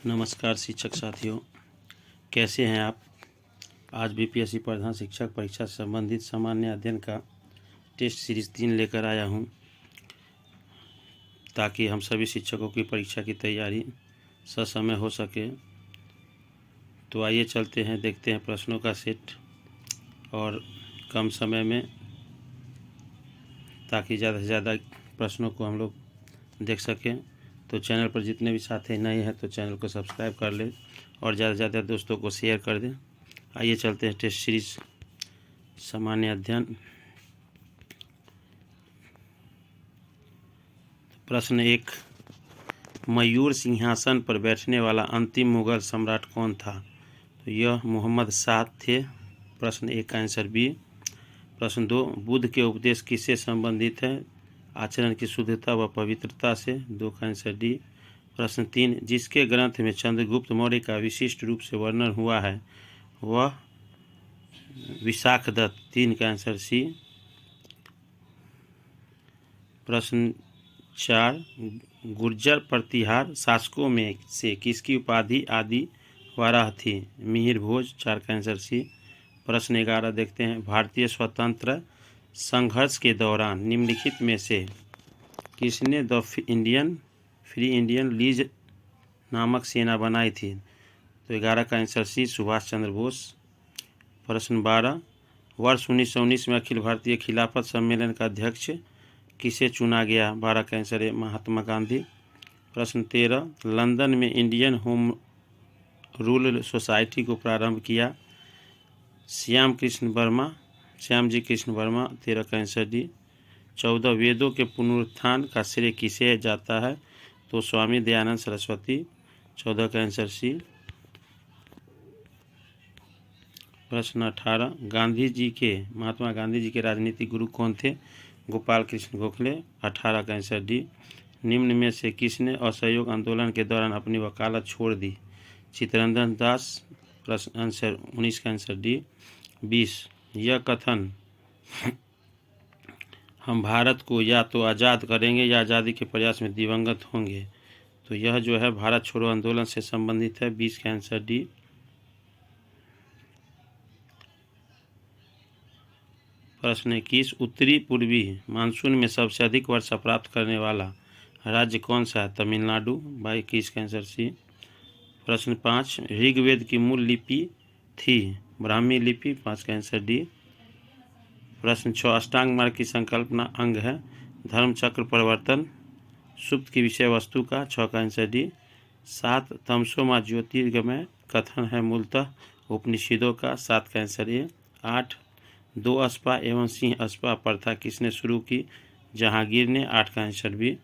नमस्कार शिक्षक साथियों, कैसे हैं आप। आज बीपीएससी प्रधान शिक्षक परीक्षा से संबंधित सामान्य अध्ययन का टेस्ट सीरीज 3 लेकर आया हूं, ताकि हम सभी शिक्षकों की परीक्षा की तैयारी ससमय हो सके। तो आइए चलते हैं, देखते हैं प्रश्नों का सेट और कम समय में, ताकि ज़्यादा से ज़्यादा प्रश्नों को हम लोग देख सकें। तो चैनल पर जितने भी साथी नए हैं तो चैनल को सब्सक्राइब कर लें और ज़्यादा से ज़्यादा दोस्तों को शेयर कर दें। आइए चलते हैं टेस्ट सीरीज सामान्य अध्ययन। प्रश्न 1, मयूर सिंहासन पर बैठने वाला अंतिम मुगल सम्राट कौन था। तो यह मोहम्मद शाह थे। प्रश्न 1 का आंसर बी। प्रश्न 2, बुद्ध के उपदेश किससे संबंधित है। आचरण की शुद्धता व पवित्रता से। 2 का आंसर डी। प्रश्न 3, जिसके ग्रंथ में चंद्रगुप्त मौर्य का विशिष्ट रूप से वर्णन हुआ है वह विशाखदत्त। 3 का आंसर सी। प्रश्न 4, गुर्जर प्रतिहार शासकों में से किसकी उपाधि आदि वाराह थी। मिहिर भोज। 4 का आंसर सी। प्रश्न 11 देखते हैं, भारतीय स्वतंत्र संघर्ष के दौरान निम्नलिखित में से किसने द फ्री इंडियन लीज नामक सेना बनाई थी। तो 11 का आंसर सी, सुभाष चंद्र बोस। प्रश्न 12, वर्ष 1919 में अखिल भारतीय खिलाफत सम्मेलन का अध्यक्ष किसे चुना गया। 12 का आंसर है महात्मा गांधी। प्रश्न 13, लंदन में इंडियन होम रूल सोसाइटी को प्रारंभ किया। श्याम जी कृष्ण वर्मा। 13 का आंसर डी। 14, वेदों के पुनरुत्थान का श्रेय किसे जाता है। तो स्वामी दयानंद सरस्वती। 14 का आंसर सी। प्रश्न 18, महात्मा गांधी जी के राजनीतिक गुरु कौन थे। गोपाल कृष्ण गोखले। 18 का आंसर डी। निम्न में से किसने असहयोग आंदोलन के दौरान अपनी वकालत छोड़ दी। चित्तरंजन दास। प्रश्न आंसर 19 का आंसर डी। 20, यह कथन हम भारत को या तो आज़ाद करेंगे या आज़ादी के प्रयास में दिवंगत होंगे। तो यह जो है भारत छोड़ो आंदोलन से संबंधित है। 20 का आंसर डी। प्रश्न 21, उत्तरी पूर्वी मानसून में सबसे अधिक वर्षा प्राप्त करने वाला राज्य कौन सा है। तमिलनाडु। 21 का आंसर सी। प्रश्न 5, ऋग्वेद की मूल लिपि थी ब्राह्मी लिपि। 5 का आंसर डी। प्रश्न 6, अष्टांग मार्ग की संकल्पना अंग है। धर्म चक्र परिवर्तन सुप्त की विषय वस्तु का। 6 का आंसर डी। 7, तमसो मां ज्योतिर्गमय कथन है मूलतः उपनिषदों का। 7 का आंसर ए। 8, 2 अस्पा एवं सिंह अस्पा प्रथा किसने शुरू की। जहांगीर ने। 8 का आंसर बी।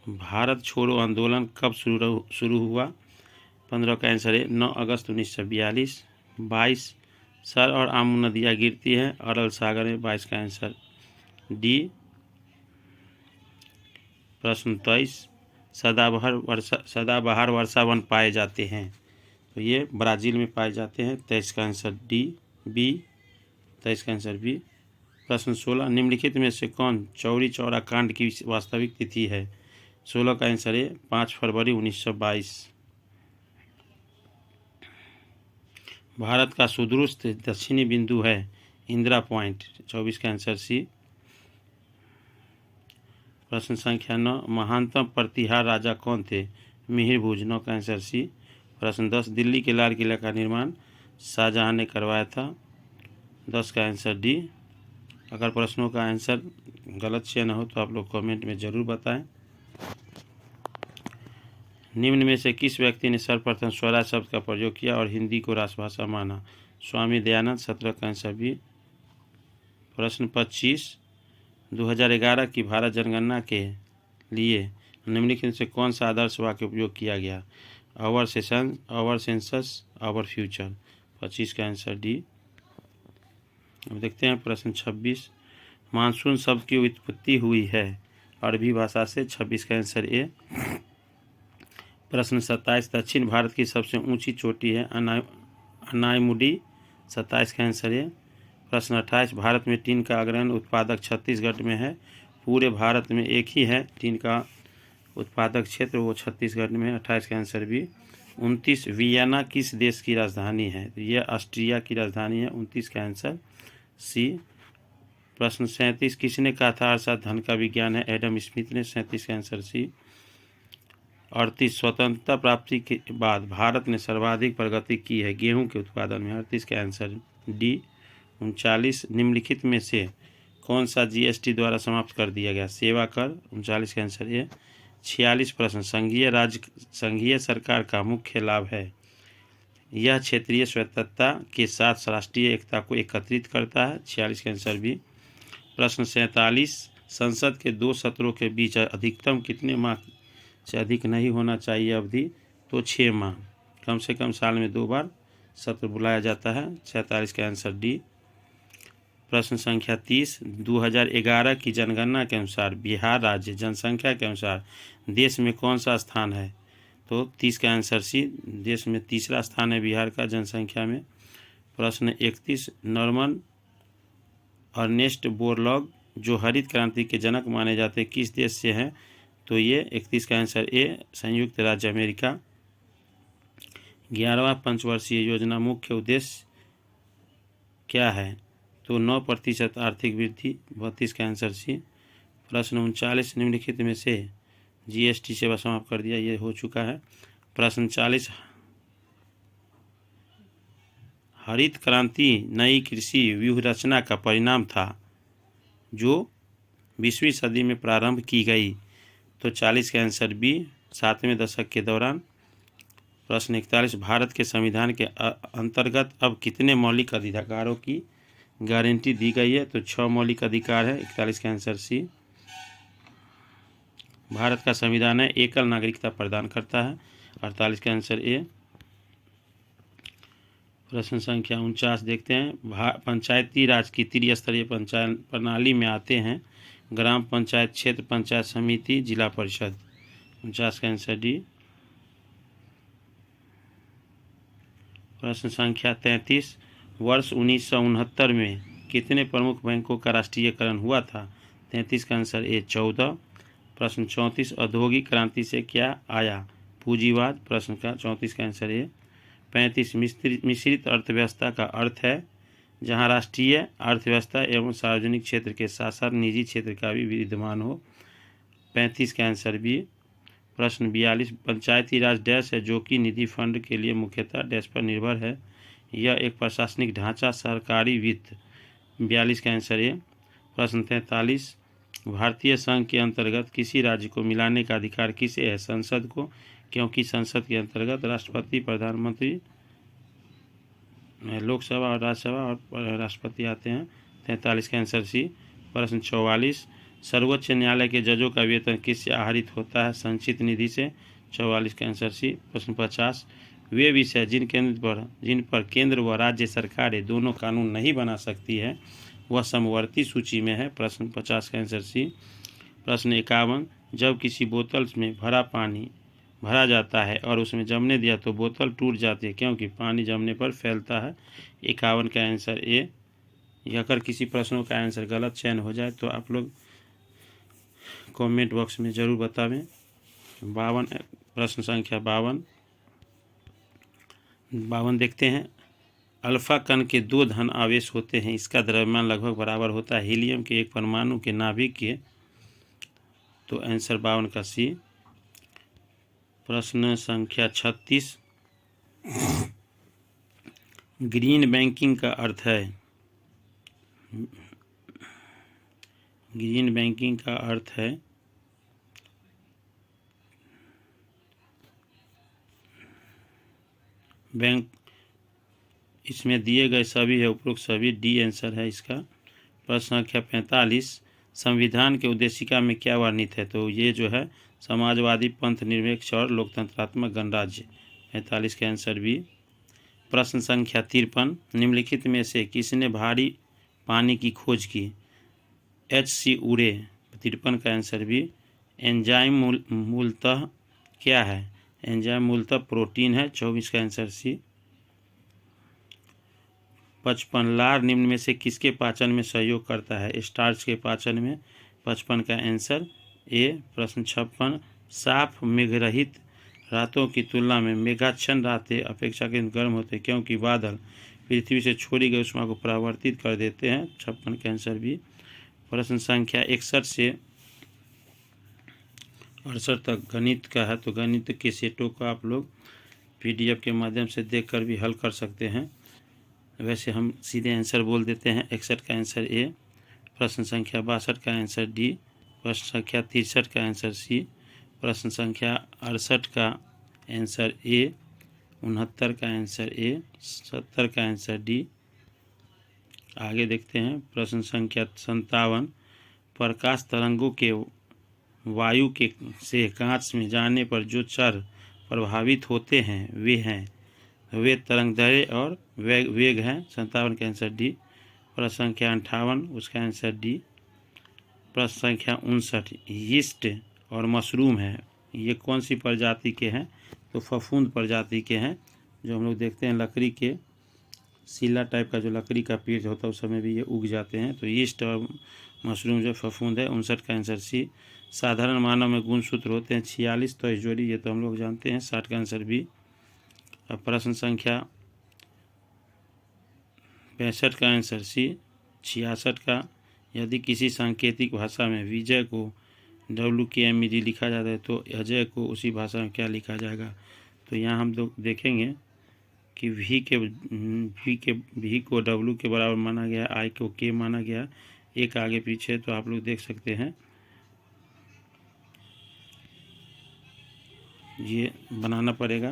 भारत छोड़ो आंदोलन कब शुरू हुआ। 15 का आंसर है 9 अगस्त 1942। 22, सर और आमू नदियाँ गिरती हैं अरल सागर में। 22 का आंसर डी। प्रश्न 23, सदाबहार वर्षा वन पाए जाते हैं। तो ये ब्राज़ील में पाए जाते हैं। 23 का आंसर डी। 23 का आंसर बी। प्रश्न 16, निम्नलिखित में से कौन चौरी चौरा कांड की वास्तविक तिथि है। 16 का आंसर है 5 फरवरी 1922। भारत का सुदूरस्थ दक्षिणी बिंदु है इंदिरा पॉइंट। 24 का आंसर सी। प्रश्न संख्या 9, महानतम प्रतिहार राजा कौन थे। मिहिर भोज। 9 का आंसर सी। प्रश्न 10, दिल्ली के लाल किला का निर्माण शाहजहां ने करवाया था। 10 का आंसर डी। अगर प्रश्नों का आंसर गलत चयन हो तो आप लोग कमेंट में ज़रूर बताएं। निम्न में से किस व्यक्ति ने सर्वप्रथम स्वराज शब्द का प्रयोग किया और हिंदी को राष्ट्रभाषा माना। स्वामी दयानंद। 17 का आंसर बी। प्रश्न 25, 2011 की भारत जनगणना के लिए निम्नलिखित से कौन सा आदर्श वाक्य उपयोग किया गया। Our session, our census, our future. 25 का आंसर डी। अब देखते हैं प्रश्न 26, मानसून शब्द की उत्पत्ति हुई है अरबी भाषा से। 26 का आंसर ए। प्रश्न 27, दक्षिण भारत की सबसे ऊंची चोटी है अनायमुडी। 27 का आंसर है। प्रश्न 28, भारत में टीन का अग्रणी उत्पादक छत्तीसगढ़ में है। पूरे भारत में एक ही है टीन का उत्पादक क्षेत्र वो छत्तीसगढ़ में। 28 का आंसर बी। 29 वियना किस देश की राजधानी है? तो यह ऑस्ट्रिया की राजधानी है। 29 का आंसर सी। प्रश्न 37 किसने कहा था अर्थशास्त्र धन का विज्ञान है? एडम स्मिथ ने। 37 का आंसर सी। 38 स्वतंत्रता प्राप्ति के बाद भारत ने सर्वाधिक प्रगति की है गेहूं के उत्पादन में। 38 का आंसर डी। 39 निम्नलिखित में से कौन सा जीएसटी द्वारा समाप्त कर दिया गया? सेवा कर। 39 का आंसर ए। 46 प्रश्न संघीय सरकार का मुख्य लाभ है? यह क्षेत्रीय स्वायत्तता के साथ राष्ट्रीय एकता को एकत्रित करता है। 46 का आंसर बी। प्रश्न 47 संसद के 2 सत्रों के बीच अधिकतम कितने माह से अधिक नहीं होना चाहिए अवधि? तो 6 माह। कम से कम साल में 2 बार सत्र बुलाया जाता है। 47 का आंसर डी। प्रश्न संख्या 30 2011 की जनगणना के अनुसार बिहार राज्य जनसंख्या के अनुसार देश में कौन सा स्थान है? तो 30 का आंसर सी। देश में तीसरा स्थान है बिहार का जनसंख्या में। प्रश्न 31 नॉर्मन अर्नेस्ट बोरलॉग जो हरित क्रांति के जनक माने जाते किस देश से हैं? तो ये 31 का आंसर ए संयुक्त राज्य अमेरिका। 11वां पंचवर्षीय योजना मुख्य उद्देश्य क्या है? तो 9% आर्थिक वृद्धि। 32 का आंसर सी। प्रश्न 39 निम्नलिखित में से जीएसटी सेवा समाप्त कर दिया, ये हो चुका है। प्रश्न 40 हरित क्रांति नई कृषि व्यूहरचना का परिणाम था जो 20वीं सदी में प्रारंभ की गई। तो 40 का आंसर बी 7वें दशक के दौरान। प्रश्न 41 भारत के संविधान के अंतर्गत अब कितने मौलिक अधिकारों की गारंटी दी गई है? तो 6 मौलिक अधिकार है। 41 का आंसर सी। भारत का संविधान है एकल नागरिकता प्रदान करता है। 48 का आंसर ए। प्रश्न संख्या 49 देखते हैं पंचायती राज की त्रिस्तरीय पंचायत प्रणाली में आते हैं ग्राम पंचायत, क्षेत्र पंचायत समिति, जिला परिषद। 49 का आंसर डी। प्रश्न संख्या 33 वर्ष 1969 में कितने प्रमुख बैंकों का राष्ट्रीयकरण हुआ था? 33 का आंसर ए 14। प्रश्न 34 औद्योगिक क्रांति से क्या आया? पूंजीवाद। प्रश्न का 34 का आंसर ए। 35 मिश्रित अर्थव्यवस्था का अर्थ है जहां राष्ट्रीय अर्थव्यवस्था एवं सार्वजनिक क्षेत्र के साथ साथ निजी क्षेत्र का भी विद्यमान हो। 35 का आंसर बी। प्रश्न 42 पंचायती राज डैश है जो कि निधि फंड के लिए मुख्यतः डैश पर निर्भर है? यह एक प्रशासनिक ढांचा सरकारी वित्त। 42 का आंसर ए। प्रश्न 43 भारतीय संघ के अंतर्गत किसी राज्य को मिलाने का अधिकार किसे है? संसद को, क्योंकि संसद के अंतर्गत राष्ट्रपति, प्रधानमंत्री, लोकसभा और राज्यसभा और राष्ट्रपति आते हैं। 43 का आंसर सी। प्रश्न 44 सर्वोच्च न्यायालय के जजों का वेतन किससे आहरित होता है? संचित निधि से। 44 का आंसर सी। प्रश्न 50 वे विषय जिन पर केंद्र व राज्य सरकारें दोनों कानून नहीं बना सकती है वह समवर्ती सूची में है। प्रश्न 50 का आंसर सी। प्रश्न 51 जब किसी बोतल में भरा पानी भरा जाता है और उसमें जमने दिया तो बोतल टूट जाती है क्योंकि पानी जमने पर फैलता है। 51 का आंसर ए। अगर किसी प्रश्नों का आंसर गलत चयन हो जाए तो आप लोग कमेंट बॉक्स में ज़रूर बतावें। 52 प्रश्न संख्या 52 देखते हैं अल्फा कण के 2 धन आवेश होते हैं, इसका द्रव्यमान लगभग बराबर होता है हीलियम के एक परमाणु के नाभिक के। तो आंसर 52 का सी। प्रश्न संख्या 36 ग्रीन बैंकिंग का अर्थ है? ग्रीन बैंकिंग का अर्थ है बैंक, इसमें दिए गए सभी है उपरोक्त सभी, डी आंसर है इसका। प्रश्न संख्या 45 संविधान के उद्देशिका में क्या वर्णित है? तो ये जो है समाजवादी, पंथ निरपेक्ष और लोकतंत्रात्मक गणराज्य। 45 का आंसर बी। प्रश्न संख्या 53 निम्नलिखित में से किसने भारी पानी की खोज की? H.C. उरे। 53 का आंसर बी। एंजाइम मूलतः क्या है? एंजाइम मूलतः प्रोटीन है। 24 का आंसर सी। 55 लार निम्न में से किसके पाचन में सहयोग करता है? स्टार्च के पाचन में। 55 का आंसर ए। प्रश्न 56 साफ मेघरहित रातों की तुलना में मेघाच्छन्न रातें अपेक्षाकृत गर्म होते हैं, क्योंकि बादल पृथ्वी से छोड़ी गई ऊष्मा को परावर्तित कर देते हैं। 56 का आंसर भी। प्रश्न संख्या 61 से 68 तक गणित का है, तो गणित के सेटों को आप लोग PDF के माध्यम से देखकर भी हल कर सकते हैं। वैसे हम सीधे आंसर बोल देते हैं। 61 का आंसर ए, प्रश्न संख्या 62 का आंसर डी, प्रश्न संख्या 63 का आंसर सी, प्रश्न संख्या 68 का आंसर ए, 69 का आंसर ए, 70 का आंसर डी। आगे देखते हैं प्रश्न संख्या 57, प्रकाश तरंगों के वायु के से कांच में जाने पर जो चर प्रभावित होते हैं वे तरंगदैर्घ्य और वेग हैं। 57 का आंसर डी। प्रश्न संख्या 58, उसका आंसर डी। प्रश्न संख्या 59, यीस्ट और मशरूम है, ये कौन सी प्रजाति के हैं? तो फफूंद प्रजाति के हैं, जो हम लोग देखते हैं लकड़ी के सिला टाइप का जो लकड़ी का पेड़ होता है उस समय भी ये उग जाते हैं। तो यीस्ट और मशरूम जो फफूंद है। 59 का आंसर सी। साधारण मानव में गुणसूत्र होते हैं 46, तो इस जोड़ी ये तो हम लोग जानते हैं। 60 का आंसर बी। अब प्रश्न संख्या 65 का आंसर सी। 66 का, यदि किसी सांकेतिक भाषा में विजय को WKMED लिखा जाता है तो अजय को उसी भाषा में क्या लिखा जाएगा? तो यहाँ हम लोग देखेंगे कि V को W के बराबर माना गया, I को K माना गया, एक आगे पीछे, तो आप लोग देख सकते हैं ये बनाना पड़ेगा।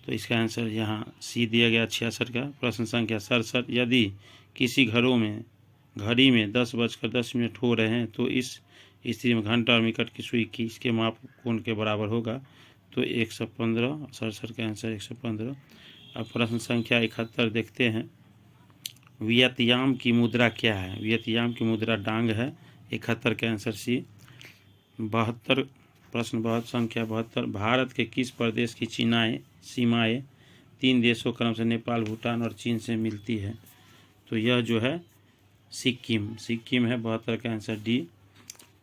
तो इसका आंसर यहाँ सी दिया गया 66 का। प्रश्न संख्या 67, यदि किसी घड़ी में 10:10 हो रहे हैं तो इस स्थिति में घंटा और मिनट की सुई की इसके माप कोण के बराबर होगा? तो 115। 67 का आंसर 115। अब प्रश्न संख्या 71 देखते हैं, वियतनाम की मुद्रा क्या है? वियतनाम की मुद्रा डांग है। 71 का आंसर सी। 72, प्रश्न संख्या 72, भारत के किस प्रदेश की सीमाएं 3 देशों क्रम से नेपाल, भूटान और चीन से मिलती है? तो यह जो है सिक्किम है। 72 का आंसर डी।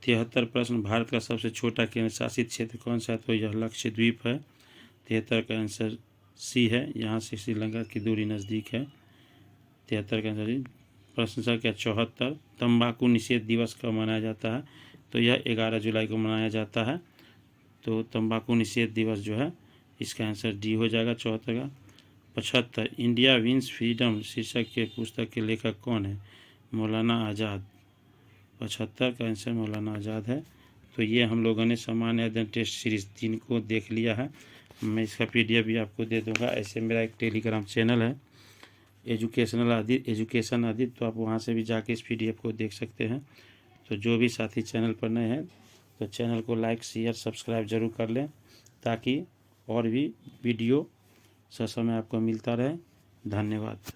73 प्रश्न, भारत का सबसे छोटा केंद्र शासित क्षेत्र कौन सा है? तो यह लक्षद्वीप है। 73 का आंसर सी है, यहाँ से श्रीलंका की दूरी नज़दीक है। 73 का आंसर डी। प्रश्न संख्या 74, तंबाकू निषेध दिवस कब मनाया जाता है? तो यह 11 जुलाई को मनाया जाता है। तो तंबाकू निषेध दिवस जो है इसका आंसर डी हो जाएगा 74 का। 75, इंडिया विंस फ्रीडम शीर्षक के पुस्तक के लेखक कौन है? मौलाना आज़ाद। 75 का आंसर मौलाना आज़ाद है। तो ये हम लोगों ने सामान्य अध्ययन टेस्ट सीरीज़ 3 को देख लिया है। मैं इसका PDF भी आपको दे दूंगा। ऐसे मेरा एक टेलीग्राम चैनल है एजुकेशन आदित्य, तो आप वहाँ से भी जाके इस PDF को देख सकते हैं। तो जो भी साथी चैनल पर नए हैं तो चैनल को लाइक शेयर सब्सक्राइब जरूर कर लें, ताकि और भी वीडियो समय आपको मिलता रहे। धन्यवाद।